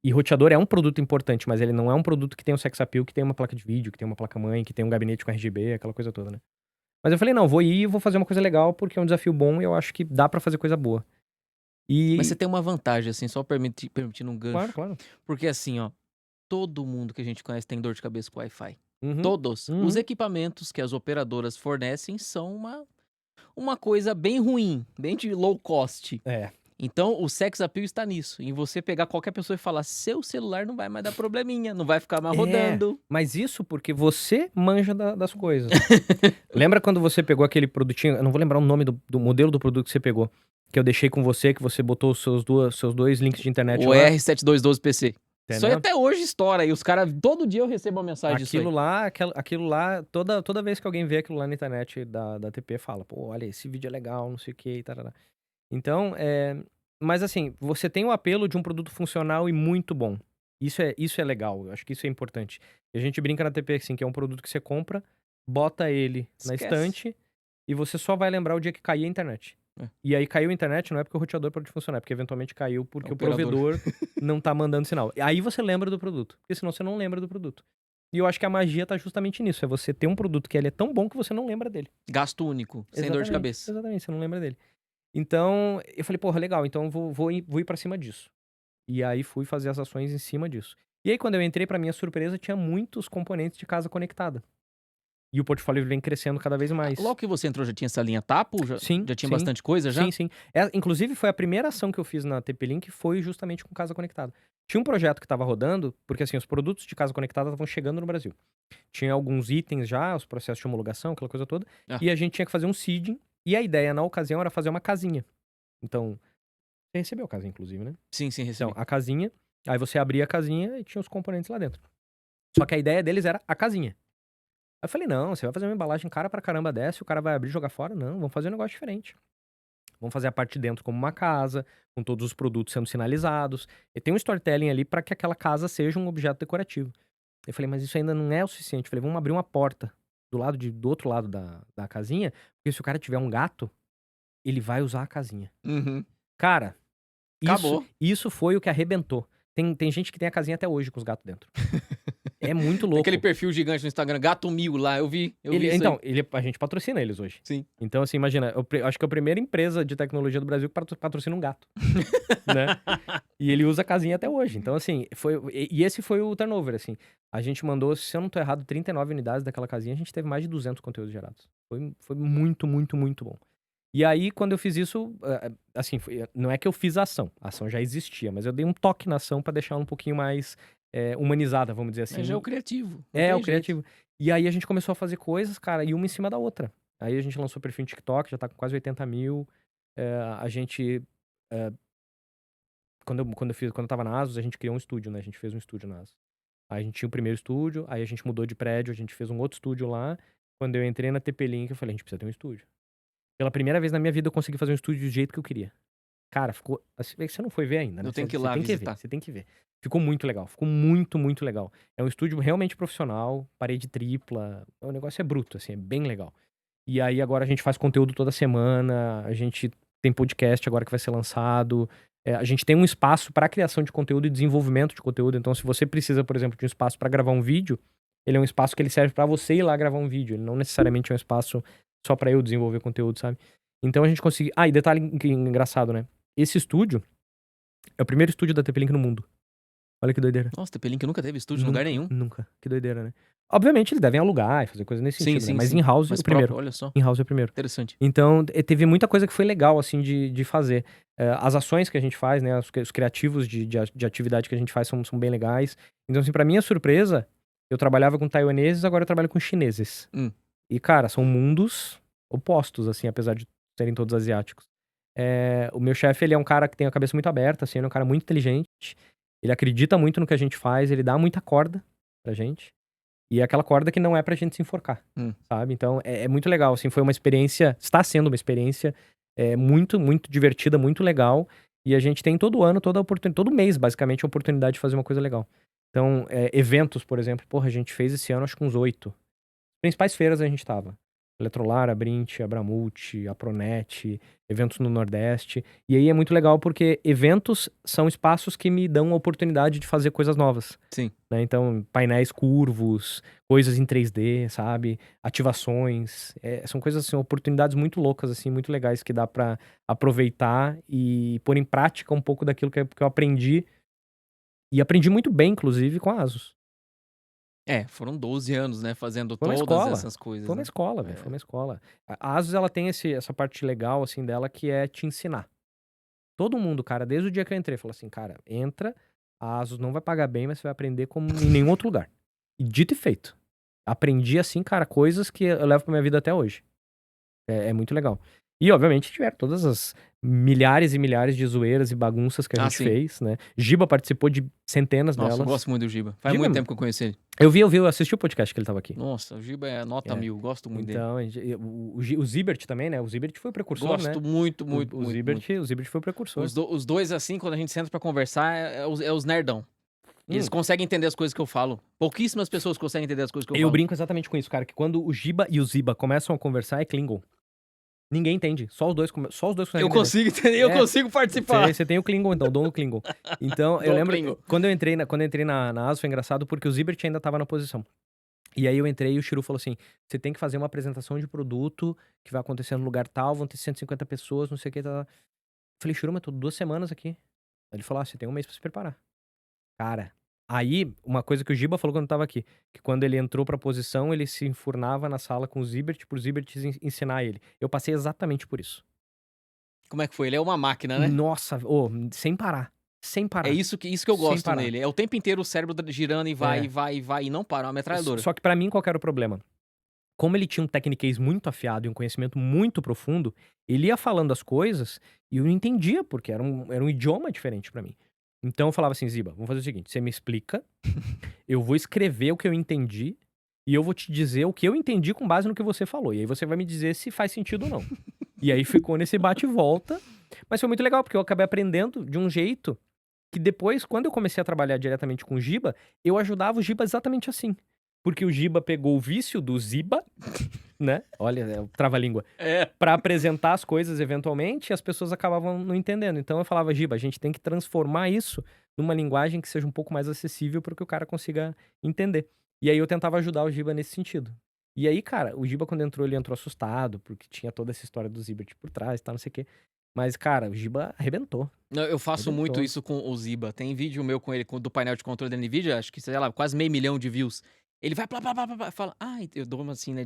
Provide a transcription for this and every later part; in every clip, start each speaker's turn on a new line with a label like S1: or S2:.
S1: E roteador é um produto importante, mas ele não é um produto que tem um sex appeal, que tem uma placa de vídeo, que tem uma placa-mãe, que tem um gabinete com RGB, aquela coisa toda, né. Mas eu falei: "Não, vou ir e vou fazer uma coisa legal, porque é um desafio bom e eu acho que dá pra fazer coisa boa".
S2: Mas você
S1: E
S2: tem uma vantagem, assim, só permitindo um
S1: claro,
S2: gancho,
S1: claro.
S2: porque assim, ó, todo mundo que a gente conhece tem dor de cabeça com Wi-Fi.
S1: Uhum,
S2: Todos. Os
S1: uhum.
S2: equipamentos que as operadoras fornecem são uma coisa bem ruim, bem de low cost.
S1: É.
S2: Então o sex appeal está nisso, em você pegar qualquer pessoa e falar: "Seu celular não vai mais dar probleminha, não vai ficar mais
S1: É,
S2: rodando".
S1: mas isso porque você manja das coisas. Lembra quando você pegou aquele produtinho, eu não vou lembrar o nome do modelo do produto que você pegou, que eu deixei com você, que você botou os seus 2 links de internet
S2: O
S1: lá,
S2: R7212PC. Isso aí
S1: entendeu?
S2: até hoje estoura e os cara todo dia eu recebo uma mensagem disso aí.
S1: Aquilo lá, toda vez que alguém vê aquilo lá na internet da TP fala: "Pô, olha, esse vídeo é legal, não sei o que e tarará". Então, mas assim, você tem o apelo de um produto funcional e muito bom. Isso é legal, eu acho que isso é importante. E a gente brinca na TP, assim, que é um produto que você compra, bota ele na
S2: Esquece.
S1: estante e você só vai lembrar o dia que cair a internet.
S2: É,
S1: E aí caiu a internet não é porque o roteador parou de funcionar, é porque eventualmente caiu
S2: é
S1: porque o
S2: operador.
S1: provedor não tá mandando sinal. E aí você lembra do produto, porque senão você não lembra do produto. E eu acho que a magia tá justamente nisso, é você ter um produto que ele é tão bom que você não lembra dele.
S2: Gasto único, sem dor de
S1: Exatamente,
S2: cabeça.
S1: exatamente, você não lembra dele. Então, eu falei: "Porra, legal, então eu vou ir pra cima disso". E aí fui fazer as ações em cima disso. E aí quando eu entrei, pra minha surpresa, tinha muitos componentes de casa conectada. E o portfólio vem crescendo cada vez
S2: Ah,
S1: mais.
S2: logo que você entrou já tinha essa linha Tapo? Já
S1: Sim,
S2: já tinha
S1: sim.
S2: bastante coisa
S1: Sim,
S2: já?
S1: sim. Inclusive foi a primeira ação que eu fiz na TP-Link, foi justamente com casa conectada. Tinha um projeto que estava rodando, porque assim, os produtos de casa conectada estavam chegando no Brasil. Tinha alguns itens já, os processos de homologação, aquela coisa toda,
S2: Ah,
S1: e a gente tinha que fazer um seeding, e a ideia na ocasião era fazer uma casinha. Então, você recebeu a casinha inclusive, né?
S2: sim, sim,
S1: Então,
S2: recebi.
S1: a casinha, aí você abria a casinha e tinha os componentes lá dentro. Só que a ideia deles era a casinha. Aí eu falei: "Não, você vai fazer uma embalagem cara pra caramba dessa e o cara vai abrir e jogar fora? Não, vamos fazer um negócio diferente. Vamos fazer a parte de dentro como uma casa, com todos os produtos sendo sinalizados, e tem um storytelling ali pra que aquela casa seja um objeto decorativo". Eu falei: "Mas isso ainda não é o suficiente". Eu falei: "Vamos abrir uma porta do outro lado da casinha, porque se o cara tiver um gato, ele vai usar a casinha".
S2: Uhum.
S1: Cara, isso
S2: Acabou.
S1: isso foi o que arrebentou. Tem gente que tem a casinha até hoje com os gatos dentro. É muito
S2: Tem aquele
S1: louco.
S2: perfil gigante no Instagram, Gato Mil lá, eu vi isso aí.
S1: A gente patrocina eles hoje.
S2: Sim.
S1: Então, assim, imagina, acho que é a primeira empresa de tecnologia do Brasil que patrocina um gato, né. E ele usa a casinha até hoje. Então, assim, esse foi o turnover, assim. A gente mandou, se eu não tô errado, 39 unidades daquela casinha, a gente teve mais de 200 conteúdos gerados. Foi muito, muito, muito bom. E aí, quando eu fiz isso, assim, não é que eu fiz a ação já existia, mas eu dei um toque na ação pra deixar ela um pouquinho mais, humanizada, vamos dizer
S2: Mas já é o
S1: assim.
S2: criativo, não
S1: É, o
S2: tem jeito.
S1: criativo. E aí a gente começou a fazer coisas, cara, e uma em cima da outra. Aí a gente lançou o perfil no TikTok, já tá com quase 80.000. A gente, eh, quando eu estava na ASUS, a gente criou um estúdio, né, a gente fez um estúdio na ASUS. Aí a gente tinha o primeiro estúdio, aí a gente mudou de prédio, a gente fez um outro estúdio lá. Quando eu entrei na TP-Link, eu falei: "A gente precisa ter um estúdio". Pela primeira vez na minha vida eu consegui fazer um estúdio do jeito que eu queria. Cara, ficou assim, é que você não foi ver ainda, né,
S2: Eu tenho que ir
S1: você
S2: lá
S1: tem que ver,
S2: visitar.
S1: você tem que ver. Ficou muito legal, ficou muito, muito legal. É um estúdio realmente profissional, parede tripla, o negócio é bruto, assim, é bem legal. E aí agora a gente faz conteúdo toda semana, a gente tem podcast agora que vai ser lançado, a gente tem um espaço pra criação de conteúdo e desenvolvimento de conteúdo, então se você precisa, por exemplo, de um espaço pra gravar um vídeo, ele é um espaço que ele serve pra você ir lá gravar um vídeo, ele não necessariamente é um espaço só pra eu desenvolver conteúdo, sabe. Então a gente conseguiu, e detalhe engraçado, né, esse estúdio é o primeiro estúdio da TP-Link no mundo. Olha que doideira.
S2: Nossa, TP-Link nunca teve estúdio em lugar
S1: Nunca,
S2: nenhum.
S1: nunca. Que doideira, né. Obviamente eles devem alugar e fazer coisa nesse
S2: Sim,
S1: sentido, né,
S2: sim,
S1: mas
S2: sim.
S1: in-house
S2: Mas
S1: o
S2: próprio,
S1: primeiro.
S2: olha só,
S1: In-house é o primeiro.
S2: interessante.
S1: Então, teve muita coisa que foi legal, assim, de fazer. As ações que a gente faz, né, os criativos de atividade que a gente faz são bem legais. Então, assim, pra minha surpresa, eu trabalhava com taiwaneses, agora eu trabalho com chineses.
S2: Hum.
S1: E, cara, são mundos opostos, assim, apesar de serem todos asiáticos. O meu chefe, ele é um cara que tem a cabeça muito aberta, assim, ele é um cara muito inteligente, ele acredita muito no que a gente faz, ele dá muita corda pra gente, e é aquela corda que não é pra gente se enforcar,
S2: Hum.
S1: sabe. Então é muito legal, assim, foi uma experiência, está sendo uma experiência, muito, muito divertida, muito legal, e a gente tem todo ano, todo mês, basicamente, a oportunidade de fazer uma coisa legal. Então, eventos, por exemplo, porra, a gente fez esse ano acho que uns 8. Principais feiras a gente estava. Eletrolar, Abrint, Abramult, Apronet, eventos no Nordeste. E aí é muito legal porque eventos são espaços que me dão a oportunidade de fazer coisas novas,
S2: Sim.
S1: né? Então, painéis curvos, coisas em 3D, sabe? Ativações. São coisas assim, oportunidades muito loucas, assim, muito legais que dá pra aproveitar e pôr em prática um pouco daquilo que eu aprendi. E aprendi muito bem, inclusive, com a ASUS.
S2: É, foram 12 anos, né, fazendo
S1: Foi uma
S2: todas
S1: escola.
S2: essas
S1: Foi
S2: coisas,
S1: uma
S2: né.
S1: escola, velho. Foi
S2: É.
S1: uma escola. A ASUS, ela tem essa parte legal, assim, dela, que é te ensinar. Todo mundo, cara, desde o dia que eu entrei, falou assim: "Cara, entra, a ASUS não vai pagar bem, mas você vai aprender como em nenhum outro lugar". E dito e feito. Aprendi, assim, cara, coisas que eu levo pra minha vida até hoje. É muito legal. E, obviamente, tiveram todas as milhares e milhares de zoeiras e bagunças que a
S2: Ah,
S1: gente
S2: sim.
S1: fez, né. Giba participou de centenas
S2: Nossa, eu
S1: delas.
S2: gosto muito do Giba. Faz
S1: Giba
S2: muito tempo que eu conheço ele.
S1: eu assisti o podcast que ele estava aqui.
S2: Nossa, o Giba é nota
S1: É.
S2: 1000, gosto muito dele.
S1: Então, o Zibert também, né, o Zibert foi o precursor, né.
S2: Gosto muito,
S1: O
S2: muito,
S1: o
S2: muito,
S1: Zibert
S2: muito.
S1: o Zibert foi o precursor.
S2: Os dois, assim, quando a gente senta pra conversar, é os nerdão. Eles
S1: Hum.
S2: conseguem entender as coisas que eu falo. Pouquíssimas pessoas conseguem entender as coisas que eu
S1: Eu
S2: falo.
S1: brinco exatamente com isso, cara, que quando o Giba e o Ziba começam a conversar é Klingon. Ninguém entende, só os dois
S2: Eu
S1: conseguem entender.
S2: consigo entender, eu
S1: É,
S2: consigo participar.
S1: você tem o Klingon então, o dom do Klingon. Então, eu
S2: Do
S1: lembro,
S2: Klingon.
S1: quando eu entrei na ASUS foi engraçado porque o Zibert ainda estava na posição. E aí eu entrei e o Chiru falou assim: "Você tem que fazer uma apresentação de produto que vai acontecer no lugar tal, vão ter 150 pessoas, não sei o que, tá". Falei: "Chiru, mas tô 2 semanas aqui". Aí ele falou: "Ah, você tem 1 mês pra se preparar". Cara, aí uma coisa que o Giba falou quando estava aqui, que quando ele entrou pra posição, ele se enfurnava na sala com o Zibert, pro Zibert ensinar ele. Eu passei exatamente por isso.
S2: Como é que foi? Ele é uma máquina, né?
S1: Nossa, sem parar, sem
S2: É
S1: parar,
S2: isso que eu
S1: sem
S2: gosto
S1: parar.
S2: nele. É o tempo inteiro o cérebro girando e vai, e
S1: É.
S2: vai, e vai, e não para, é uma metralhadora.
S1: Só que pra mim qual que era o problema? Como ele tinha um tecniquez muito afiado e um conhecimento muito profundo, ele ia falando as coisas e eu não entendia, porque era um idioma diferente pra mim. Então eu falava assim: "Ziba, vamos fazer o seguinte, você me explica, eu vou escrever o que eu entendi e eu vou te dizer o que eu entendi com base no que você falou, e aí você vai me dizer se faz sentido ou não". E aí ficou nesse bate e volta, mas foi muito legal, porque eu acabei aprendendo de um jeito que depois, quando eu comecei a trabalhar diretamente com o Giba, eu ajudava o Giba exatamente assim. Porque o Giba pegou o vício do Ziba, né, olha, é o trava-língua,
S2: É.
S1: pra apresentar as coisas eventualmente e as pessoas acabavam não entendendo. Então eu falava: "Giba, a gente tem que transformar isso numa linguagem que seja um pouco mais acessível para que o cara consiga entender". E aí eu tentava ajudar o Giba nesse sentido. E aí, cara, o Giba quando entrou, ele entrou assustado, porque tinha toda essa história do Zibert por trás e tal, não sei o quê. Mas, cara, o Giba arrebentou,
S2: Não, eu faço muito
S1: arrebentou.
S2: isso com o Ziba. Tem vídeo meu com ele, do painel de controle da Nvidia, acho que, sei lá, quase 500 mil de views. Ele vai plá, plá, plá, plá, plá, fala, eu dou uma assim, né,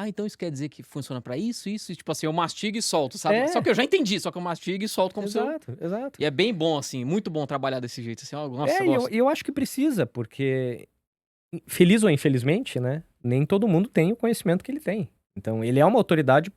S2: então isso quer dizer que funciona pra isso, isso, e tipo assim, eu mastigo e solto, sabe? Só
S1: É,
S2: que eu já entendi, só que eu mastigo e solto como se eu...
S1: exato, exato.
S2: E é bem bom, assim, muito bom trabalhar desse jeito, assim, ó, nossa, eu
S1: É,
S2: gosto.
S1: e eu acho que precisa, porque feliz ou infelizmente, né, nem todo mundo tem o conhecimento que ele tem. Então ele é uma autoridade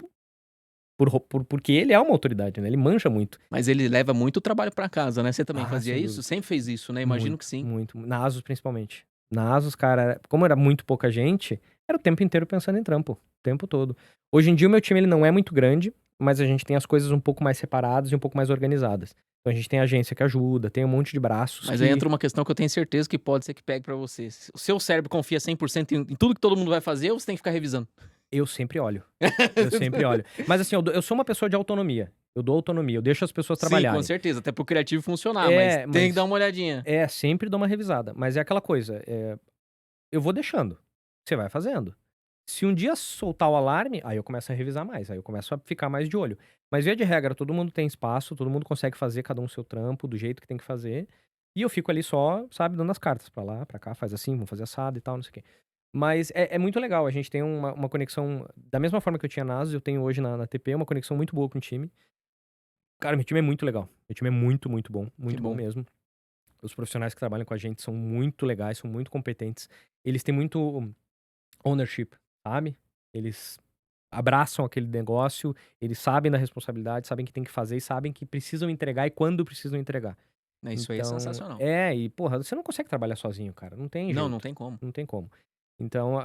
S1: porque ele é uma autoridade, né, ele manja muito.
S2: Mas ele leva muito trabalho pra casa, né? Você também
S1: Ah,
S2: fazia
S1: sem
S2: isso?
S1: dúvida.
S2: Sempre fez isso, né? Imagino
S1: Muito,
S2: que sim.
S1: muito. Na ASUS principalmente. Na ASUS, cara, como era muito pouca gente, era o tempo inteiro pensando em trampo, o tempo todo. Hoje em dia o meu time ele não é muito grande, mas a gente tem as coisas um pouco mais separadas e um pouco mais organizadas. Então a gente tem agência que ajuda, tem um monte de braços
S2: Mas aí
S1: que
S2: entra uma questão que eu tenho certeza que pode ser que pegue pra você. O seu cérebro confia 100% em tudo que todo mundo vai fazer ou você tem que ficar revisando?
S1: eu sempre olho. Eu sempre olho. Mas assim, eu sou uma pessoa de autonomia. Eu dou autonomia, eu deixo as pessoas
S2: Sim, com
S1: trabalharem.
S2: certeza. Até pro criativo funcionar, mas
S1: É,
S2: tem que dar
S1: mas
S2: uma olhadinha.
S1: sempre dou uma revisada. Mas é aquela coisa, eu vou deixando. Você vai fazendo. Se um dia soltar o alarme, aí eu começo a revisar mais, aí eu começo a ficar mais de olho. Mas via de regra, todo mundo tem espaço, todo mundo consegue fazer cada um o seu trampo, do jeito que tem que fazer. E eu fico ali só, sabe, dando as cartas pra lá, pra cá, faz assim, vamos fazer assado e tal, não sei o quê. Mas é muito legal, a gente tem uma conexão, da mesma forma que eu tinha na ASUS, eu tenho hoje na TP, uma conexão muito boa com o time. Cara, meu time é muito legal. Meu time é
S2: Que
S1: muito bom
S2: bom.
S1: mesmo. Os profissionais que trabalham com a gente são muito legais, são muito competentes. Eles têm muito ownership, sabe? Eles abraçam aquele negócio, eles sabem da responsabilidade, sabem que tem que fazer e sabem que precisam entregar e quando precisam entregar.
S2: Isso aí é
S1: Então,
S2: sensacional.
S1: e porra, você não consegue trabalhar sozinho, cara, não tem
S2: Não, não
S1: jeito,
S2: tem como.
S1: não tem como. Então,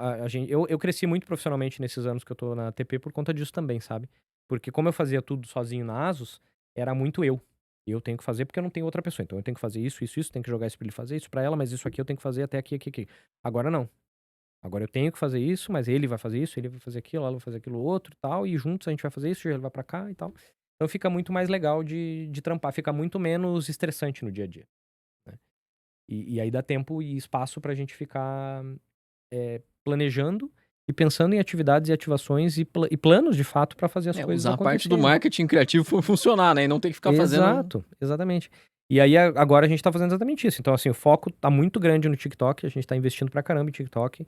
S1: eu cresci muito profissionalmente nesses anos que eu tô na TP por conta disso também, sabe? Porque como eu fazia tudo sozinho na ASUS, era muito eu. Eu tenho que fazer porque eu não tenho outra pessoa. Então eu tenho que fazer isso, tenho que jogar isso pra ele fazer, isso pra ela, mas isso aqui eu tenho que fazer até aqui, aqui, aqui. Agora não. Agora eu tenho que fazer isso, mas ele vai fazer isso, ele vai fazer aquilo, ela vai fazer aquilo outro e tal, e juntos a gente vai fazer isso, ele vai pra cá e tal. Então fica muito mais legal de trampar, fica muito menos estressante no dia a dia, né. E aí dá tempo e espaço pra gente ficar, planejando e pensando em atividades e ativações e planos de fato pra fazer as
S2: É,
S1: coisas
S2: usar a parte do
S1: acontecerem.
S2: marketing criativo funcionar, né, e não ter que ficar fazendo
S1: Exato, exatamente. E aí agora a gente tá fazendo exatamente isso. Então, assim, o foco tá muito grande no TikTok, a gente tá investindo pra caramba em TikTok,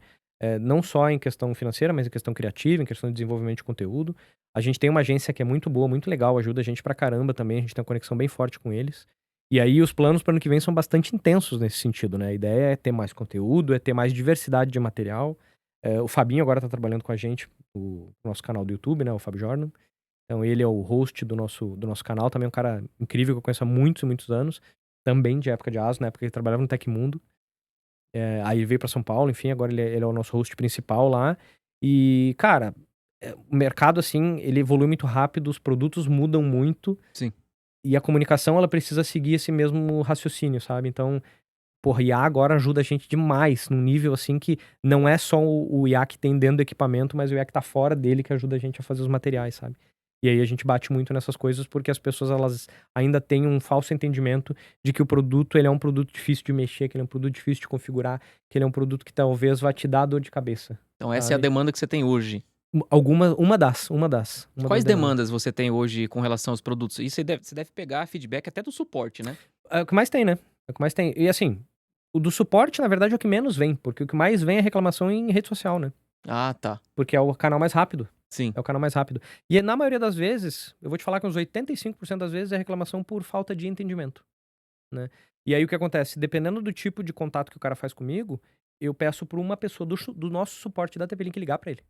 S1: não só em questão financeira, mas em questão criativa, em questão de desenvolvimento de conteúdo. A gente tem uma agência que é muito boa, muito legal, ajuda a gente pra caramba também, a gente tem uma conexão bem forte com eles. E aí os planos para o ano que vem são bastante intensos nesse sentido, né, a ideia é ter mais conteúdo, é ter mais diversidade de material. O Fabinho agora tá trabalhando com a gente no nosso canal do YouTube, né, o Fábio Jordan. Então ele é o host do nosso canal, também é um cara incrível que eu conheço há muitos e muitos anos, também de época de ASO, na época que ele trabalhava no Tecmundo. Aí ele veio pra São Paulo, enfim, agora ele é o nosso host principal lá. E, cara, o mercado, assim, ele evolui muito rápido, os produtos mudam muito
S2: sim.
S1: e a comunicação, ela precisa seguir esse mesmo raciocínio, sabe? Então, porra, IA agora ajuda a gente demais, num nível, assim, que não é só o IA que tem dentro do equipamento, mas o IA que tá fora dele que ajuda a gente a fazer os materiais, sabe? E aí a gente bate muito nessas coisas porque as pessoas, elas ainda têm um falso entendimento de que o produto, ele é um produto difícil de mexer, que ele é um produto difícil de configurar, que ele é um produto que talvez vá te dar dor de cabeça,
S2: Então essa é a
S1: sabe?
S2: demanda que você tem hoje.
S1: Uma das
S2: Quais
S1: demandas.
S2: demandas você tem hoje com relação aos produtos? E você deve pegar feedback até do suporte, né?
S1: É o que mais tem, né? É o que mais tem. E assim, o do suporte, na verdade, é o que menos vem, porque o que mais vem é reclamação em rede social, né?
S2: Ah, tá.
S1: Porque é o canal mais rápido.
S2: Sim.
S1: É o canal mais rápido. E na maioria das vezes, eu vou te falar que uns 85% das vezes é reclamação por falta de entendimento, né. E aí o que acontece, dependendo do tipo de contato que o cara faz comigo, eu peço pra uma pessoa do nosso suporte da TP-Link ligar pra ele,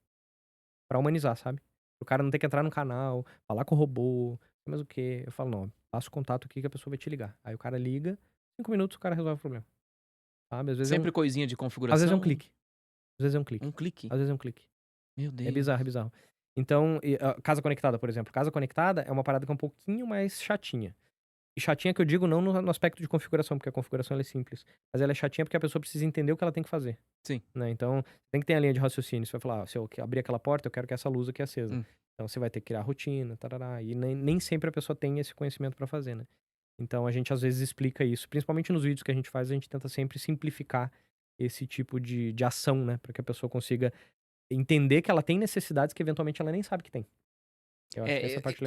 S1: pra humanizar, sabe. O cara não ter que entrar no canal, falar com o robô, mas o quê. Eu falo: "Não, passa o contato aqui que a pessoa vai te ligar". Aí o cara liga, 5 minutos o cara resolve o problema, sabe.
S2: Sempre coisinha de
S1: Às vezes é um
S2: configuração?
S1: clique, às vezes é um
S2: Um
S1: clique,
S2: clique?
S1: às vezes é um clique.
S2: Meu
S1: É bizarro, é
S2: Deus.
S1: bizarro. Então, casa conectada, por exemplo. Casa conectada é uma parada que é um pouquinho mais chatinha. E chatinha que eu digo não no aspecto de configuração, porque a configuração ela é simples. Mas ela é chatinha porque a pessoa precisa entender o que ela tem que fazer,
S2: Sim.
S1: né. Então, tem que ter a linha de raciocínio. Você vai falar: "Se eu abrir aquela porta, eu quero que essa luz aqui acesa".
S2: Hum.
S1: Então você vai ter que criar a rotina, tarará, e nem sempre a pessoa tem esse conhecimento pra fazer, né. Então a gente às vezes explica isso, principalmente nos vídeos que a gente faz, a gente tenta sempre simplificar esse tipo de ação, né, pra que a pessoa consiga entender que ela tem necessidades que eventualmente ela nem sabe que tem. Eu acho que essa é a
S2: É,
S1: parte